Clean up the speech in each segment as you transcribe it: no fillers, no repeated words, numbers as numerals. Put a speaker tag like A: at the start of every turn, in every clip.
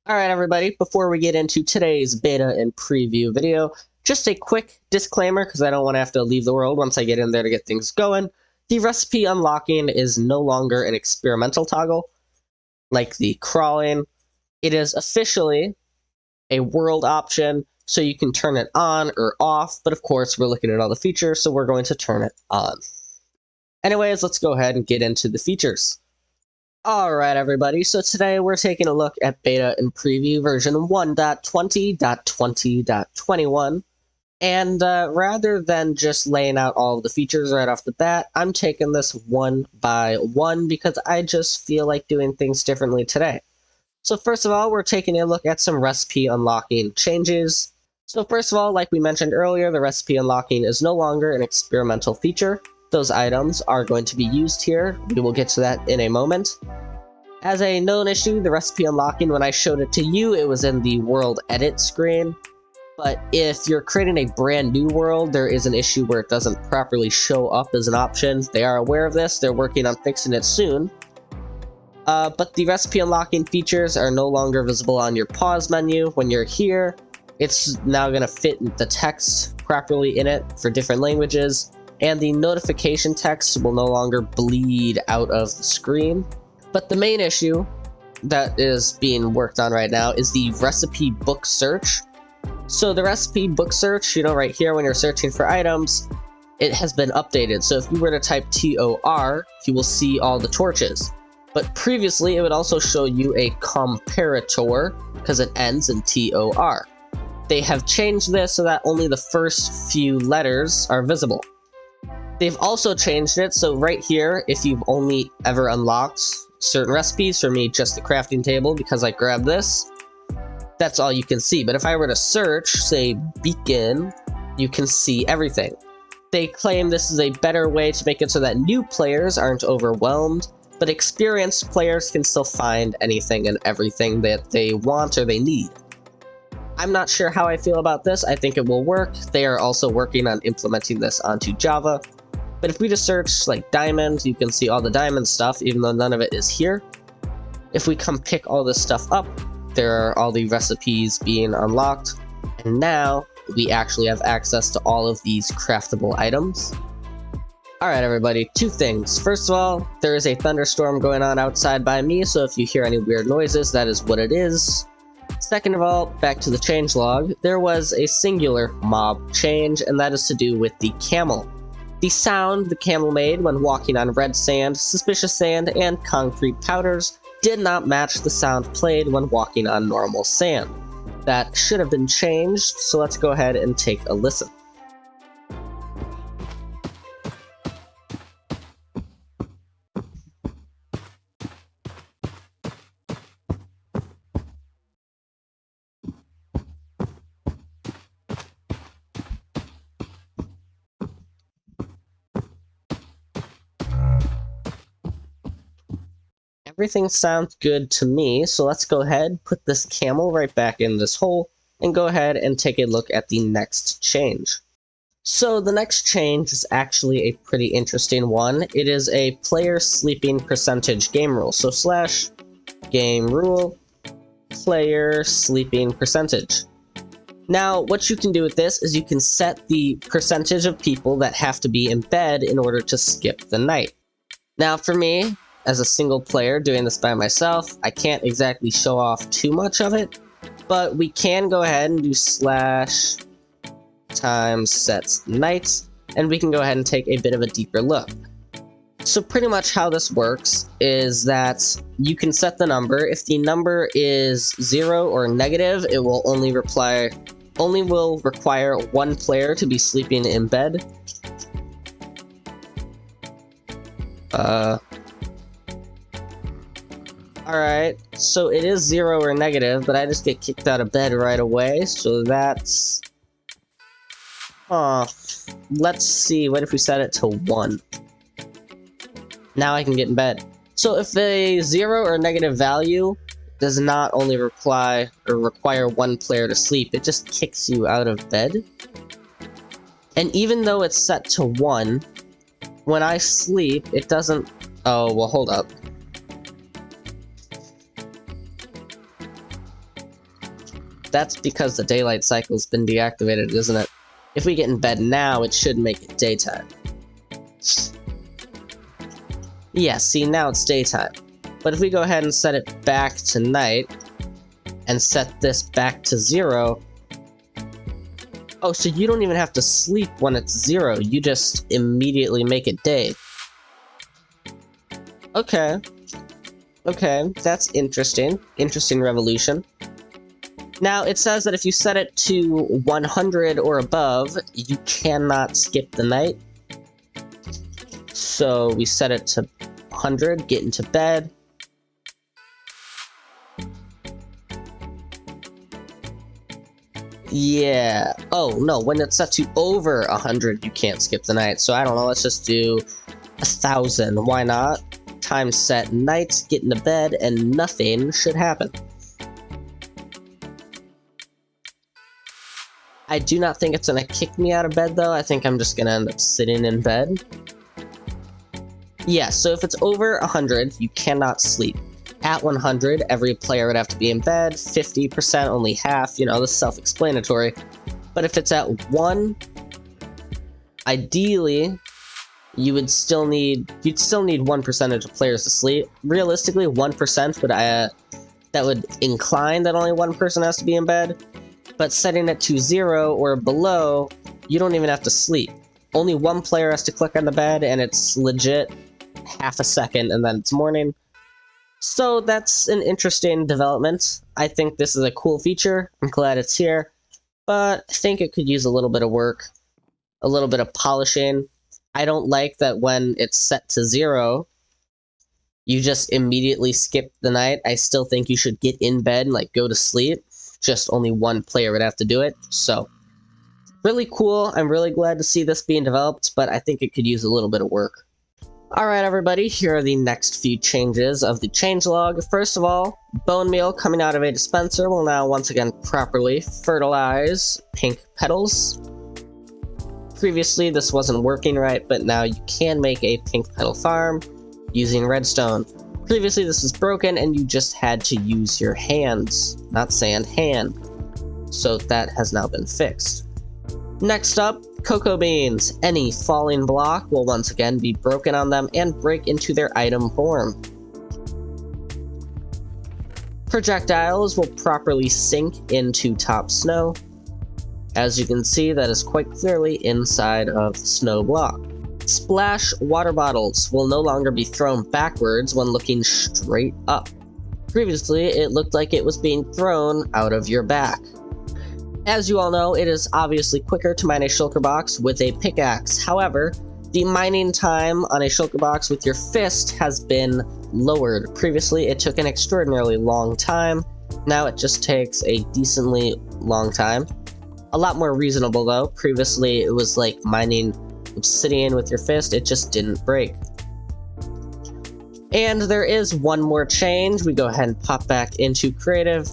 A: Alright everybody, before we get into today's beta and preview video, just a quick disclaimer because I don't want to have to leave the world once I get in there to get things going. The recipe unlocking is no longer an experimental toggle, like the crawling. It is officially a world option, so you can turn it on or off, but of course we're looking at all the features, so we're going to turn it on. Anyways, let's go ahead and get into the features. Alright everybody, so today we're taking a look at beta and preview version 1.20.20.21, and rather than just laying out all of the features right off the bat, I'm taking this one by one because I just feel like doing things differently today. So first of all, we're taking a look at some recipe unlocking changes. So first of all, like we mentioned earlier, the recipe unlocking is no longer an experimental feature. Those items are going to be used here. We will get to that in a moment. As a known issue, the recipe unlocking, when I showed it to you, it was in the world edit screen. But if you're creating a brand new world, there is an issue where it doesn't properly show up as an option. They are aware of this. They're working on fixing it soon. But the recipe unlocking features are no longer visible on your pause menu. When you're here, it's now going to fit the text properly in it for different languages. And the notification text will no longer bleed out of the screen. But the main issue that is being worked on right now is the recipe book search. So the recipe book search, right here when you're searching for items, it has been updated. So if you were to type TOR, you will see all the torches. But previously, it would also show you a comparator because it ends in TOR. They have changed this so that only the first few letters are visible. They've also changed it, so right here, if you've only ever unlocked certain recipes, for me, just the crafting table, because I grabbed this, that's all you can see. But if I were to search, say, beacon, you can see everything. They claim this is a better way to make it so that new players aren't overwhelmed, but experienced players can still find anything and everything that they want or they need. I'm not sure how I feel about this. I think it will work. They are also working on implementing this onto Java. But if we just search like diamond, you can see all the diamond stuff, even though none of it is here. If we come pick all this stuff up, there are all the recipes being unlocked. And now we actually have access to all of these craftable items. Alright everybody, two things. First of all, there is a thunderstorm going on outside by me, so if you hear any weird noises, that is what it is. Second of all, back to the changelog, there was a singular mob change, and that is to do with the camel. The sound the camel made when walking on red sand, suspicious sand, and concrete powders did not match the sound played when walking on normal sand. That should have been changed, so let's go ahead and take a listen. Everything sounds good to me, so let's go ahead, put this camel right back in this hole, and go ahead and take a look at the next change. So the next change is actually a pretty interesting one. It is a player sleeping percentage game rule. So / game rule, player sleeping percentage. Now, what you can do with this is you can set the percentage of people that have to be in bed in order to skip the night. Now, for me, as a single player doing this by myself, I can't exactly show off too much of it, but we can go ahead and do / times sets night, and we can go ahead and take a bit of a deeper look. So pretty much how this works is that you can set the number. If the number is 0 or negative, it will only require one player to be sleeping in bed. Alright, so it is 0 or negative, but I just get kicked out of bed right away, so that's... let's see, what if we set it to 1? Now I can get in bed. So if a 0 or negative value does not only require one player to sleep, it just kicks you out of bed. And even though it's set to 1, when I sleep, it doesn't... Oh, well, hold up. That's because the daylight cycle's been deactivated, isn't it? If we get in bed now, it should make it daytime. Yeah, see, now it's daytime. But if we go ahead and set it back to night, and set this back to 0... Oh, so you don't even have to sleep when it's 0, you just immediately make it day. Okay. Okay, that's interesting. Interesting revolution. Now, it says that if you set it to 100 or above, you cannot skip the night. So we set it to 100, get into bed. Yeah. Oh, no, when it's set to over 100, you can't skip the night. So I don't know, let's just do 1,000. Why not? Time set night, get into bed, and nothing should happen. I do not think it's gonna kick me out of bed, though. I think I'm just gonna end up sitting in bed. Yeah, so if it's over 100, you cannot sleep. At 100, every player would have to be in bed. 50%, only half, you know, this is self-explanatory. But if it's at 1, ideally, you'd still need 1% of players to sleep. Realistically, 1% would that would incline that only one person has to be in bed. But setting it to 0 or below, you don't even have to sleep. Only one player has to click on the bed, and it's legit half a second, and then it's morning. So that's an interesting development. I think this is a cool feature. I'm glad it's here, but I think it could use a little bit of work, a little bit of polishing. I don't like that when it's set to 0, you just immediately skip the night. I still think you should get in bed and, like, go to sleep. Just only one player would have to do it. So, really cool. I'm really glad to see this being developed, but I think it could use a little bit of work. Alright everybody, here are the next few changes of the changelog. First of all, bone meal coming out of a dispenser will now once again properly fertilize pink petals. Previously this wasn't working right, but now you can make a pink petal farm using redstone. Previously this was broken and you just had to use your hands, not sand, hand. So that has now been fixed. Next up, cocoa beans. Any falling block will once again be broken on them and break into their item form. Projectiles will properly sink into top snow. As you can see, that is quite clearly inside of the snow block. Splash water bottles will no longer be thrown backwards when looking straight up. Previously, it looked like it was being thrown out of your back. As you all know, it is obviously quicker to mine a shulker box with a pickaxe. However, the mining time on a shulker box with your fist has been lowered. Previously, it took an extraordinarily long time. Now it just takes a decently long time. A lot more reasonable though. Previously, it was like mining obsidian with your fist, it just didn't break. And there is one more change. We go ahead and pop back into creative.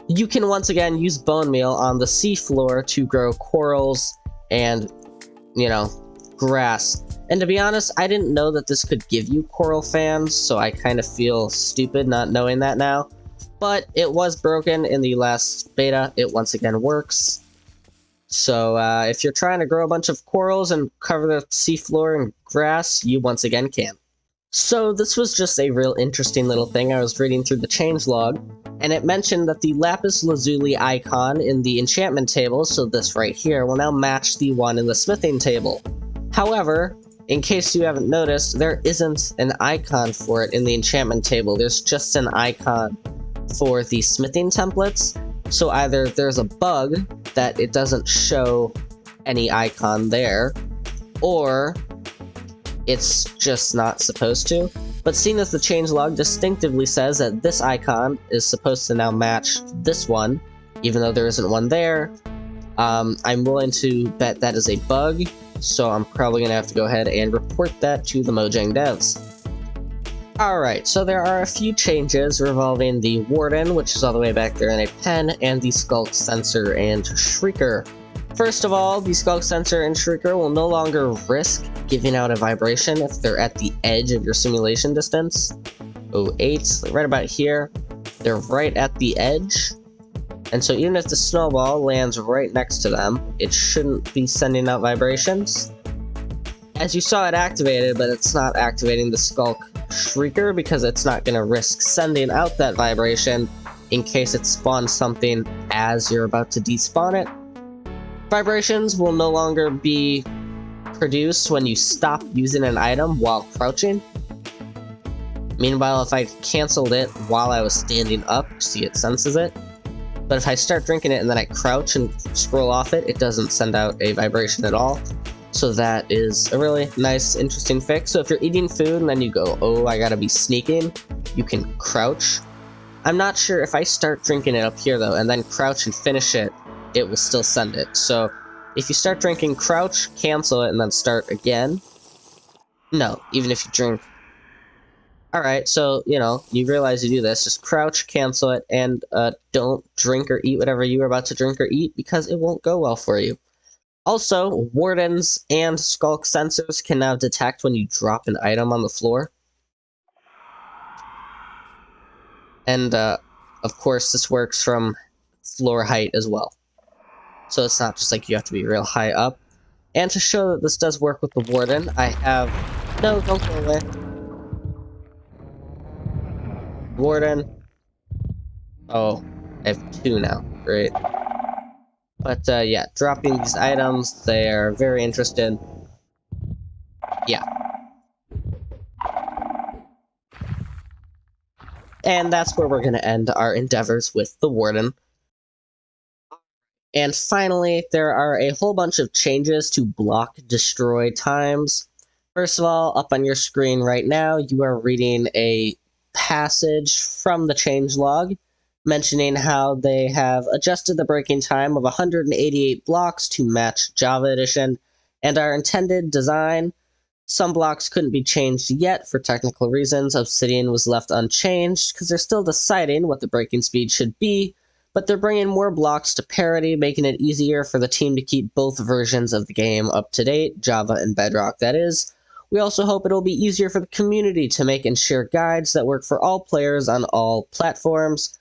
A: You can once again use bone meal on the seafloor to grow corals and, you know, grass. And to be honest, I didn't know that this could give you coral fans, so I kind of feel stupid not knowing that now. But it was broken in the last beta. It once again works. So if you're trying to grow a bunch of corals and cover the seafloor in grass, you once again can. So this was just a real interesting little thing. I was reading through the changelog, and it mentioned that the lapis lazuli icon in the enchantment table, so this right here, will now match the one in the smithing table. However, in case you haven't noticed, there isn't an icon for it in the enchantment table. There's just an icon for the smithing templates. So either there's a bug that it doesn't show any icon there, or it's just not supposed to. But seeing as the changelog distinctively says that this icon is supposed to now match this one, even though there isn't one there, I'm willing to bet that is a bug, so I'm probably going to have to go ahead and report that to the Mojang devs. Alright, so there are a few changes revolving the Warden, which is all the way back there in a pen, and the Sculk Sensor and Shrieker. First of all, the Sculk Sensor and Shrieker will no longer risk giving out a vibration if they're at the edge of your simulation distance. 08, right about here. They're right at the edge. And so even if the snowball lands right next to them, it shouldn't be sending out vibrations. As you saw, it activated, but it's not activating the sculk shrieker because it's not going to risk sending out that vibration in case it spawns something as you're about to despawn it. Vibrations will no longer be produced when you stop using an item while crouching. Meanwhile, if I canceled it while I was standing up, see, it senses it. But if I start drinking it and then I crouch and scroll off it, it doesn't send out a vibration at all. So that is a really nice, interesting fix. So if you're eating food and then you go, oh, I gotta be sneaking, you can crouch. I'm not sure if I start drinking it up here though, and then crouch and finish it, it will still send it. So if you start drinking, crouch, cancel it, and then start again. No, even if you drink. Alright, so, you know, you realize you do this, just crouch, cancel it, and don't drink or eat whatever you are about to drink or eat, because it won't go well for you. Also, Wardens and Sculk sensors can now detect when you drop an item on the floor. And, of course, this works from floor height as well. So it's not just like you have to be real high up. And to show that this does work with the Warden, I have... No, don't go away. Warden. Oh, I have 2 now. Great. But, yeah, dropping these items, they are very interested. Yeah. And that's where we're going to end our endeavors with the Warden. And finally, there are a whole bunch of changes to block destroy times. First of all, up on your screen right now, you are reading a passage from the changelog mentioning how they have adjusted the breaking time of 188 blocks to match Java Edition, and our intended design. Some blocks couldn't be changed yet for technical reasons. Obsidian was left unchanged because they're still deciding what the breaking speed should be, but they're bringing more blocks to parity, making it easier for the team to keep both versions of the game up to date, Java and Bedrock that is. We also hope it'll be easier for the community to make and share guides that work for all players on all platforms.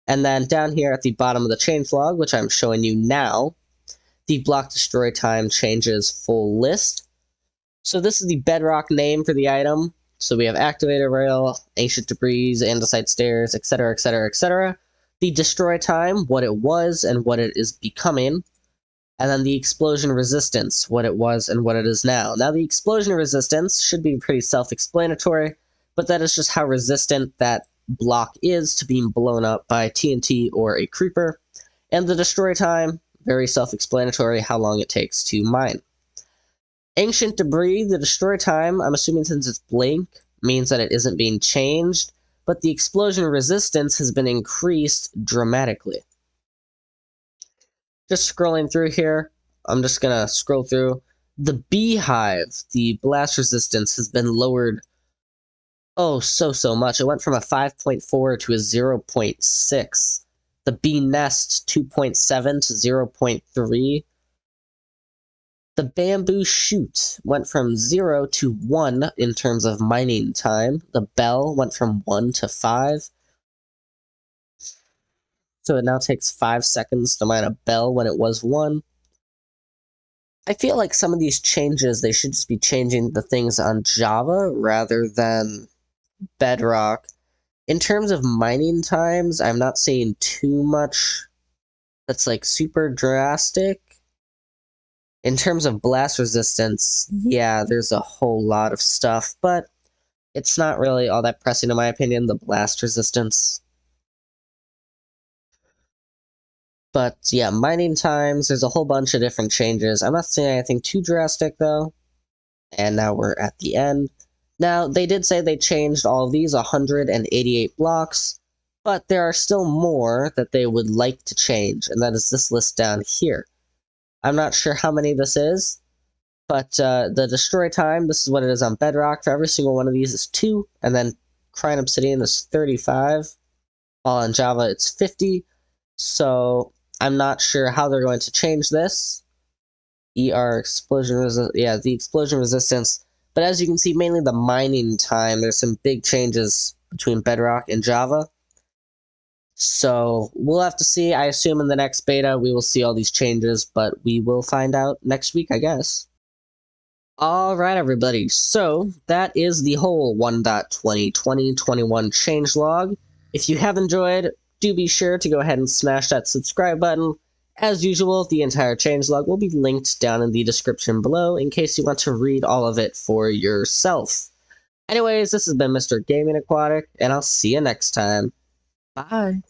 A: And then down here at the bottom of the changelog, which I'm showing you now, the block destroy time changes full list. So this is the Bedrock name for the item. So we have activator rail, ancient debris, andesite stairs, etc., etc., etc. The destroy time, what it was and what it is becoming. And then the explosion resistance, what it was and what it is now. Now the explosion resistance should be pretty self-explanatory, but that is just how resistant that block is to being blown up by TNT or a creeper. And the destroy time, very self-explanatory, how long it takes to mine. Ancient debris, the destroy time, I'm assuming since it's blank, means that it isn't being changed, but the explosion resistance has been increased dramatically. Just scrolling through here, I'm just gonna scroll through. The beehive, the blast resistance, has been lowered so much. It went from a 5.4 to a 0.6. The bee nest, 2.7 to 0.3. The bamboo shoot went from 0 to 1 in terms of mining time. The bell went from 1 to 5. So it now takes 5 seconds to mine a bell when it was 1. I feel like some of these changes, they should just be changing the things on Java rather than Bedrock. In terms of mining times, I'm not seeing too much that's like super drastic. In terms of blast resistance, yeah, there's a whole lot of stuff, but it's not really all that pressing in my opinion, the blast resistance. But yeah, mining times, there's a whole bunch of different changes. I'm not seeing anything too drastic though. And now we're at the end. Now, they did say they changed all of these 188 blocks, but there are still more that they would like to change, and that is this list down here. I'm not sure how many this is, but the destroy time, this is what it is on Bedrock. For every single one of these is 2, and then Crying Obsidian is 35. While on Java, it's 50. So I'm not sure how they're going to change this. ER explosion the explosion resistance. But as you can see, mainly the mining time, there's some big changes between Bedrock and Java. So we'll have to see. I assume in the next beta we will see all these changes, but we will find out next week, I guess. Alright, everybody, so that is the whole 1.20.2021 changelog. If you have enjoyed, do be sure to go ahead and smash that subscribe button. As usual, the entire changelog will be linked down in the description below in case you want to read all of it for yourself. Anyways, this has been Mr. Gaming Aquatic, and I'll see you next time. Bye!